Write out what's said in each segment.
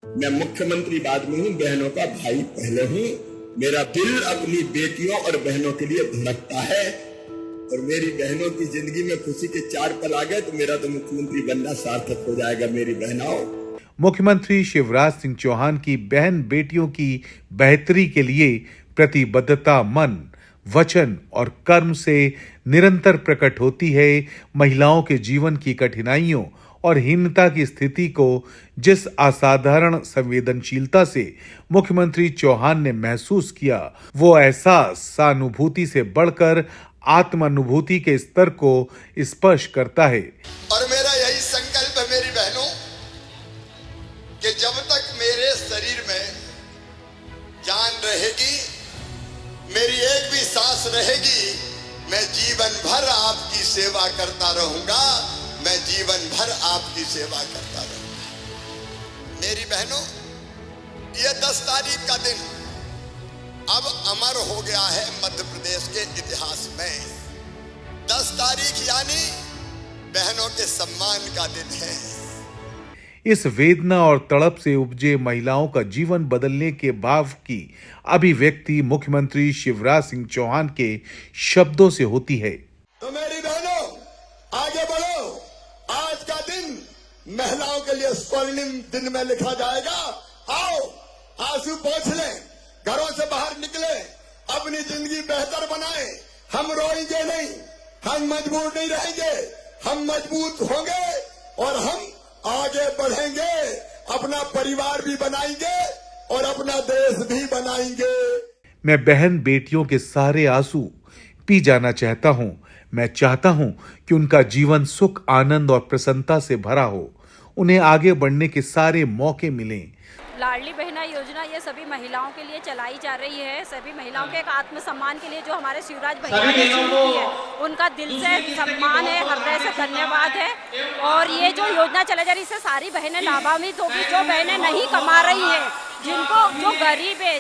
मैं मुख्यमंत्री बाद में हूँ, बहनों का भाई पहले हूँ। मेरा दिल अपनी बेटियों और बहनों के लिए धड़कता है और मेरी बहनों की जिंदगी में खुशी के 4 पल आ गए तो मेरा तो मुख्यमंत्री बनना सार्थक हो जाएगा। मेरी बहनों, मुख्यमंत्री शिवराज सिंह चौहान की बहन बेटियों की बेहतरी के लिए प्रतिबद्धता मन, वचन और कर्म से निरंतर प्रकट होती है। महिलाओं के जीवन की कठिनाइयों और हीनता की स्थिति को जिस असाधारण संवेदनशीलता से मुख्यमंत्री चौहान ने महसूस किया, वो एहसास सहानुभूति से बढ़कर आत्मानुभूति के स्तर को स्पर्श करता है। और मेरा यही संकल्प है मेरी बहनों कि जब तक मेरे शरीर में जान रहेगी, मेरी एक भी सांस रहेगी, मैं जीवन भर आपकी सेवा करता रहूंगा। मैं जीवन भर आपकी सेवा करता रहूंगा। मेरी बहनों, ये 10 तारीख का दिन अब अमर हो गया है मध्य प्रदेश के इतिहास में। 10 तारीख यानी बहनों के सम्मान का दिन है। इस वेदना और तड़प से उपजे महिलाओं का जीवन बदलने के भाव की अभिव्यक्ति मुख्यमंत्री शिवराज सिंह चौहान के शब्दों से होती है। तो मेरी बहनों, आगे बढ़ो। आज का दिन महिलाओं के लिए स्वर्णिम दिन में लिखा जाएगा। आओ, आंसू पोंछ लें, घरों से बाहर निकले, अपनी जिंदगी बेहतर बनाएं। हम रोएंगे नहीं, हम मजबूर नहीं रहेंगे, हम मजबूत होंगे और हम आगे बढ़ेंगे। अपना परिवार भी बनाएंगे और अपना देश भी बनाएंगे। मैं बहन बेटियों के सारे आंसू पी जाना चाहता हूँ। मैं चाहता हूँ कि उनका जीवन सुख, आनंद और प्रसन्नता से भरा हो। उन्हें आगे बढ़ने के सारे मौके मिलें। लाडली बहना योजना ये सभी महिलाओं के लिए चलाई जा रही है। सभी महिलाओं के एक आत्मसम्मान के लिए जो हमारे शिवराज भैया ने शुरू की है, उनका दिल से सम्मान है, हृदय से धन्यवाद है। और ये जो योजना चलाई जा रही है, इससे सारी बहनें लाभान्वित होगी। जो बहनें नहीं कमा रही हैं, जिनको जो गरीब है,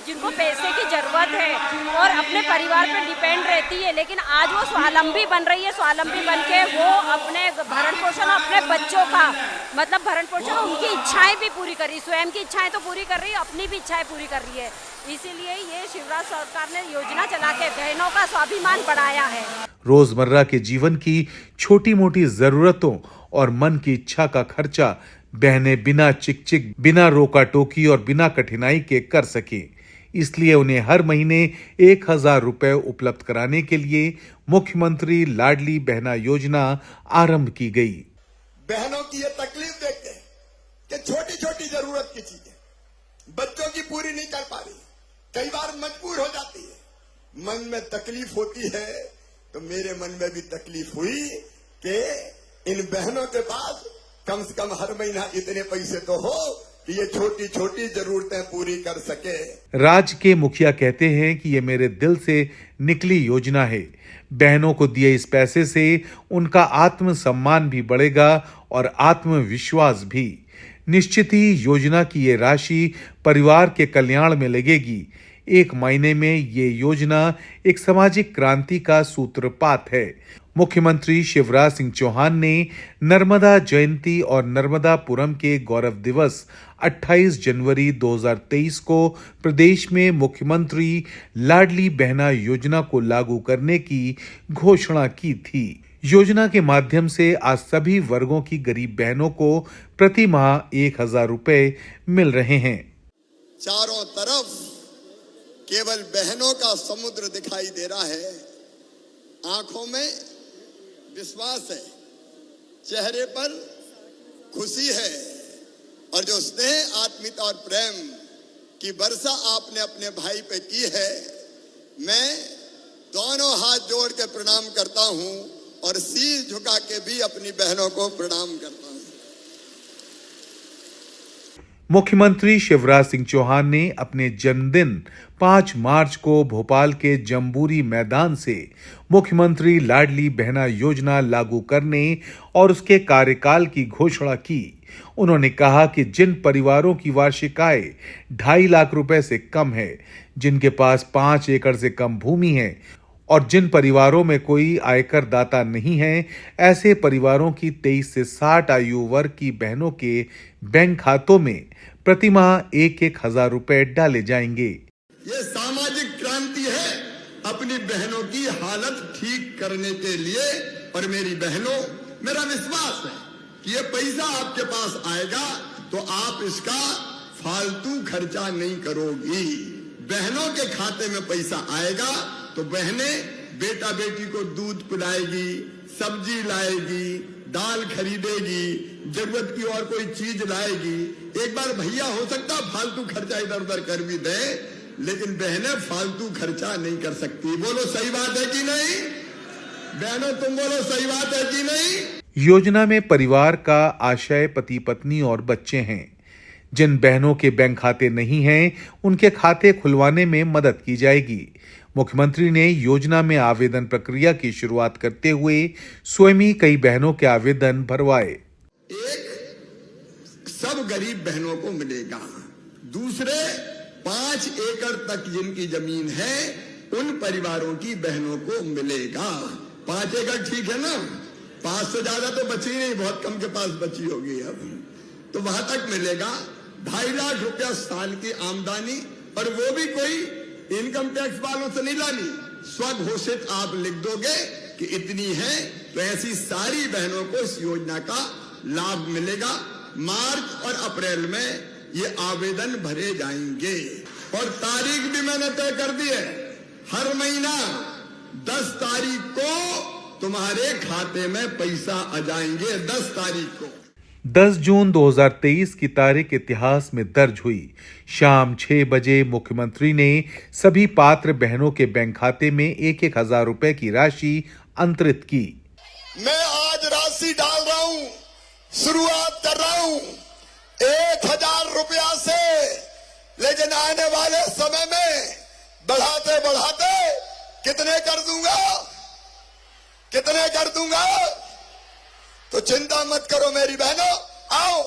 जिनको पैसे की जरूरत है और अपने परिवार पर डिपेंड रहती है, लेकिन आज वो स्वावलंबी बन रही है। स्वावलंबी बन के वो अपने भरण पोषण, अपने बच्चों का मतलब भरण पोषण, उनकी इच्छाएं भी पूरी कर रही, स्वयं की इच्छाएं तो पूरी कर रही है, अपनी भी इच्छाएं पूरी कर रही है। इसीलिए ये शिवराज सरकार ने योजना चला के बहनों का स्वाभिमान बढ़ाया है। रोजमर्रा के जीवन की छोटी मोटी जरूरतों और मन की इच्छा का खर्चा बहनें बिना चिक, बिना रोका टोकी और बिना कठिनाई के कर सके। इसलिए उन्हें हर महीने 1000 रुपए उपलब्ध कराने के लिए मुख्यमंत्री लाडली बहना योजना आरंभ की गई। बहनों की ये तकलीफ देखते हैं कि छोटी छोटी जरूरत की चीजें बच्चों की पूरी नहीं कर पा रही, कई बार मजबूर हो जाती है। मन में तकलीफ होती है तो मेरे मन में भी तकलीफ हुई कि इन बहनों के पास कम से कम हर महीना इतने पैसे तो हो कि ये छोटी छोटी जरूरतें पूरी कर सके। राज्य के मुखिया कहते हैं कि ये मेरे दिल से निकली योजना है। बहनों को दिए इस पैसे से उनका आत्मसम्मान भी बढ़ेगा और आत्मविश्वास भी। निश्चित ही योजना की ये राशि परिवार के कल्याण में लगेगी। 1 महीने में ये योजना एक सामाजिक क्रांति का सूत्रपात है। मुख्यमंत्री शिवराज सिंह चौहान ने नर्मदा जयंती और नर्मदापुरम के गौरव दिवस 28 जनवरी 2023 को प्रदेश में मुख्यमंत्री लाडली बहना योजना को लागू करने की घोषणा की थी। योजना के माध्यम से आज सभी वर्गों की गरीब बहनों को प्रति माह 1000 रुपए मिल रहे हैं। चारों तरफ केवल बहनों का समुद्र दिखाई दे रहा है। आंखों में विश्वास है, चेहरे पर खुशी है और जो स्नेह, आत्मीयता और प्रेम की वर्षा आपने अपने भाई पे की है, मैं दोनों हाथ जोड़ के प्रणाम करता हूं और शीश झुका के भी अपनी बहनों को प्रणाम करता हूं। मुख्यमंत्री शिवराज सिंह चौहान ने अपने जन्मदिन 5 मार्च को भोपाल के जम्बूरी मैदान से मुख्यमंत्री लाडली बहना योजना लागू करने और उसके कार्यकाल की घोषणा की। उन्होंने कहा कि जिन परिवारों की वार्षिक आय 2.5 लाख रुपए से कम है, जिनके पास 5 एकड़ से कम भूमि है और जिन परिवारों में कोई आयकर दाता नहीं है, ऐसे परिवारों की 23 से 60 आयु वर्ग की बहनों के बैंक खातों में प्रतिमाह 1,000 रुपए डाले जाएंगे। ये सामाजिक क्रांति है अपनी बहनों की हालत ठीक करने के लिए। और मेरी बहनों, मेरा विश्वास है कि ये पैसा आपके पास आएगा तो आप इसका फालतू खर्चा नहीं करोगी। बहनों के खाते में पैसा आएगा तो बहनें बेटा बेटी को दूध पिलाएगी, सब्जी लाएगी, दाल खरीदेगी, जरूरत की और कोई चीज लाएगी। एक बार भैया हो सकता फालतू खर्चा इधर उधर कर भी दे, लेकिन बहनें फालतू खर्चा नहीं कर सकती। बोलो सही बात है कि नहीं? बहनों तुम बोलो सही बात है कि नहीं? योजना में परिवार का आशय पति पत्नी और बच्चे हैं। जिन बहनों के बैंक खाते नहीं हैं, उनके खाते खुलवाने में मदद की जाएगी। मुख्यमंत्री ने योजना में आवेदन प्रक्रिया की शुरुआत करते हुए स्वयं ही कई बहनों के आवेदन भरवाए। एक, सब गरीब बहनों को मिलेगा। दूसरे, 5 एकड़ तक जिनकी जमीन है उन परिवारों की बहनों को मिलेगा। 5 एकड़ ठीक है ना? 5 से ज्यादा तो बची नहीं, बहुत कम के पास बची होगी अब, तो वहां तक मिलेगा। 2.5 लाख रुपया साल की आमदनी, और वो भी कोई इनकम टैक्स वालों से नहीं लानी, स्वघोषित आप लिख दोगे कि इतनी है, तो ऐसी सारी बहनों को इस योजना का लाभ मिलेगा। मार्च और अप्रैल में ये आवेदन भरे जाएंगे और तारीख भी मैंने तय कर दी है। हर महीना 10 तारीख को तुम्हारे खाते में पैसा आ जाएंगे। 10 तारीख को। 10 जून 2023 की तारीख इतिहास में दर्ज हुई। शाम 6 बजे मुख्यमंत्री ने सभी पात्र बहनों के बैंक खाते में 1,000 रुपए की राशि अंतरित की। मैं आज राशि डाल रहा हूं, शुरुआत कर रहा हूं 1,000 रुपया से, लेकिन आने वाले समय में बढ़ाते बढ़ाते कितने कर दूंगा, तो चिंता मत करो मेरी बहनों। आओ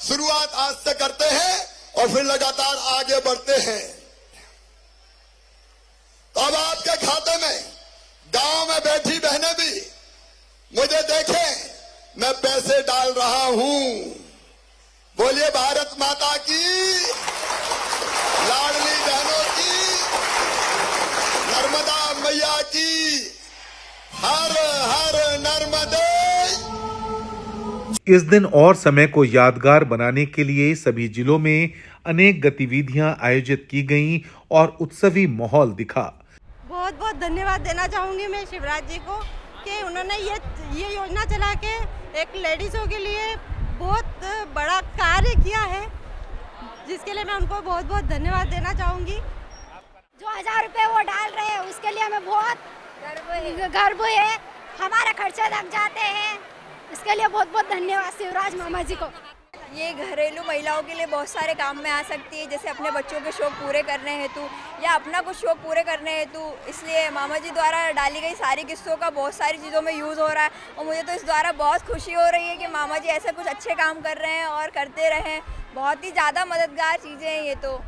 शुरुआत आज से करते हैं और फिर लगातार आगे बढ़ते हैं। तो अब आपके खाते में गांव में बैठी बहनें भी मुझे देखें, मैं पैसे डाल रहा हूं। बोलिए भारत माता की, लाडली बहनों की, नर्मदा मैया की, हर हर नर्मदे। इस दिन और समय को यादगार बनाने के लिए सभी जिलों में अनेक गतिविधियां आयोजित की गईं और उत्सवी माहौल दिखा। बहुत बहुत धन्यवाद देना चाहूँगी मैं शिवराज जी को कि उन्होंने ये योजना चला के एक लेडीज़ों के लिए बहुत बड़ा कार्य किया है, जिसके लिए मैं उनको बहुत बहुत धन्यवाद देना चाहूँगी। जो 1,000 रुपये वो डाल रहे हैं उसके लिए हमें बहुत गर्व है। हमारा खर्चा लग जाते हैं, इसके लिए बहुत बहुत धन्यवाद शिवराज मामा जी को। ये घरेलू महिलाओं के लिए बहुत सारे काम में आ सकती है, जैसे अपने बच्चों के शौक पूरे करने हेतु या अपना कुछ शौक पूरे करने हेतु। इसलिए मामा जी द्वारा डाली गई सारी किस्तों का बहुत सारी चीज़ों में यूज़ हो रहा है और मुझे तो इस द्वारा बहुत खुशी हो रही है कि मामा जी ऐसे कुछ अच्छे काम कर रहे हैं और करते रहें। बहुत ही ज़्यादा मददगार चीज़ें हैं ये तो।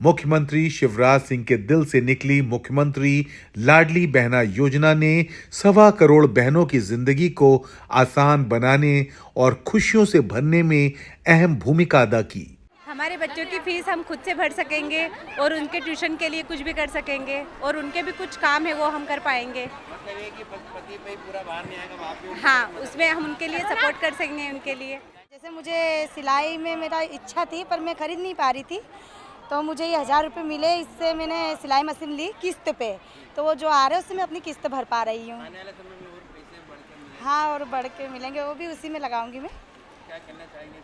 मुख्यमंत्री शिवराज सिंह के दिल से निकली मुख्यमंत्री लाडली बहना योजना ने 1.25 करोड़ बहनों की जिंदगी को आसान बनाने और खुशियों से भरने में अहम भूमिका अदा की। हमारे बच्चों की फीस हम खुद से भर सकेंगे और उनके ट्यूशन के लिए कुछ भी कर सकेंगे और उनके भी कुछ काम है वो हम कर पाएंगे। हाँ, उसमें हम उनके लिए सपोर्ट कर सकेंगे। उनके लिए जैसे मुझे सिलाई में मेरा इच्छा थी पर मैं खरीद नहीं पा रही थी, तो मुझे ये 1,000 रुपये मिले, इससे मैंने सिलाई मशीन ली किस्त पे, तो वो जो आ रहे हैं उससे मैं अपनी किस्त भर पा रही हूँ। हाँ, और बढ़ के मिलेंगे, वो भी उसी में लगाऊंगी मैं। क्या करना चाहेंगे?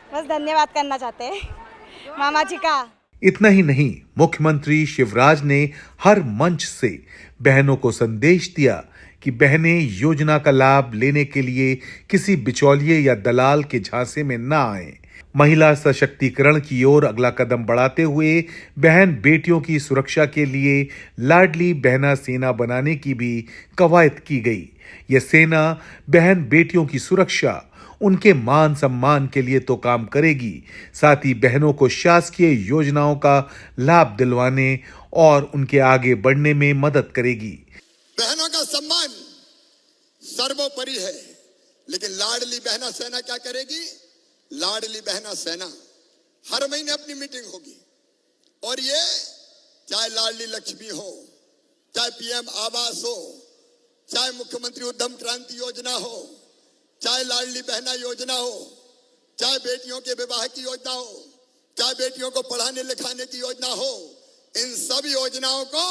बस धन्यवाद करना चाहते हैं मामा जी का। इतना ही नहीं, मुख्यमंत्री शिवराज ने हर मंच से बहनों को संदेश दिया कि बहनें योजना का लाभ लेने के लिए किसी बिचौलिए या दलाल के झांसे में न आएं। महिला सशक्तिकरण की ओर अगला कदम बढ़ाते हुए बहन बेटियों की सुरक्षा के लिए लाडली बहना सेना बनाने की भी कवायद की गई। यह सेना बहन बेटियों की सुरक्षा, उनके मान सम्मान के लिए तो काम करेगी, साथ ही बहनों को शासकीय योजनाओं का लाभ दिलवाने और उनके आगे बढ़ने में मदद करेगी। बहनों का सम्मान सर्वोपरि है, लेकिन लाडली बहना सेना क्या करेगी? लाडली बहना सेना हर महीने अपनी मीटिंग होगी और ये चाहे लाडली लक्ष्मी हो, चाहे पीएम आवास हो, चाहे मुख्यमंत्री उद्यम क्रांति योजना हो, चाहे लाडली बहना योजना हो, चाहे बेटियों के विवाह की योजना हो, चाहे बेटियों को पढ़ाने लिखाने की योजना हो, इन सब योजनाओं को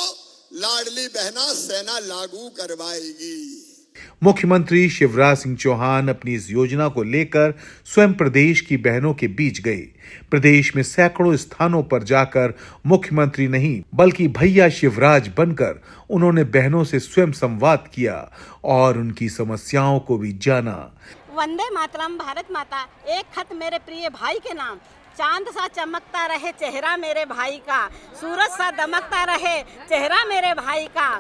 लाडली बहना सेना लागू करवाएगी। मुख्यमंत्री शिवराज सिंह चौहान अपनी इस योजना को लेकर स्वयं प्रदेश की बहनों के बीच गए। प्रदेश में सैकड़ों स्थानों पर जाकर मुख्यमंत्री नहीं बल्कि भैया शिवराज बनकर उन्होंने बहनों से स्वयं संवाद किया और उनकी समस्याओं को भी जाना। वंदे मातरम, भारत माता, एक खत मेरे प्रिय भाई के नाम। चांद सा चमकता रहे चेहरा मेरे भाई का, सूरज सा दमकता रहे चेहरा मेरे भाई का,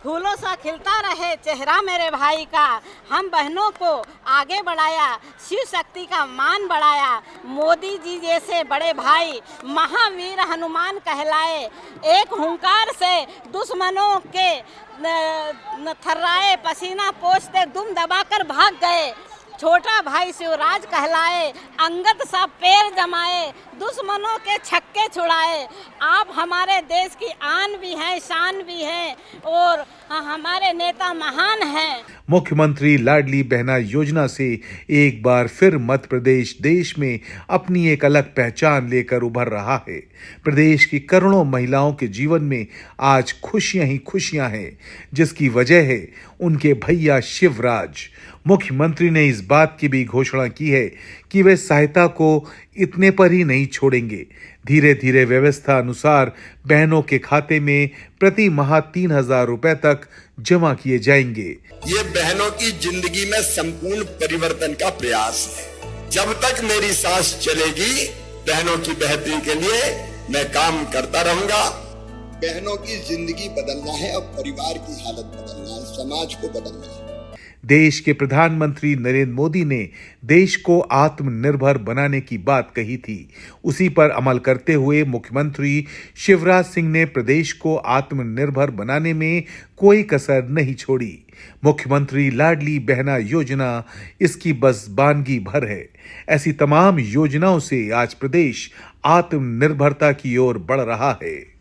फूलों सा खिलता रहे चेहरा मेरे भाई का। हम बहनों को आगे बढ़ाया, शिव शक्ति का मान बढ़ाया। मोदी जी जैसे बड़े भाई महावीर हनुमान कहलाए। एक हुंकार से दुश्मनों के थर्राए पसीना पोंछते दुम दबाकर भाग गए। छोटा भाई शिवराज कहलाए, अंगद सा पैर जमाए, दुश्मनों के छक्के छुड़ाए। आप हमारे देश की आन भी हैं, शान भी हैं और हमारे नेता महान हैं। मुख्यमंत्री लाडली बहना योजना से एक बार फिर मध्य प्रदेश देश में अपनी एक अलग पहचान लेकर उभर रहा है। प्रदेश की करोड़ों महिलाओं के जीवन में आज खुशियां ही खुशियां हैं, जिसकी वजह है उनके भैया शिवराज। मुख्यमंत्री ने इस बात की भी घोषणा की है कि वे सहायता को इतने पर ही नहीं छोड़ेंगे। धीरे धीरे व्यवस्था अनुसार बहनों के खाते में प्रति माह 3,000 रुपए तक जमा किए जाएंगे। ये बहनों की जिंदगी में संपूर्ण परिवर्तन का प्रयास है। जब तक मेरी सांस चलेगी, बहनों की बेहतरी के लिए मैं काम करता रहूंगा। बहनों की जिंदगी बदलना है और परिवार की हालत बदलना है, समाज को बदलना है। देश के प्रधानमंत्री नरेंद्र मोदी ने देश को आत्मनिर्भर बनाने की बात कही थी। उसी पर अमल करते हुए मुख्यमंत्री शिवराज सिंह ने प्रदेश को आत्मनिर्भर बनाने में कोई कसर नहीं छोड़ी। मुख्यमंत्री लाडली बहना योजना इसकी बस बानगी भर है। ऐसी तमाम योजनाओं से आज प्रदेश आत्मनिर्भरता की ओर बढ़ रहा है।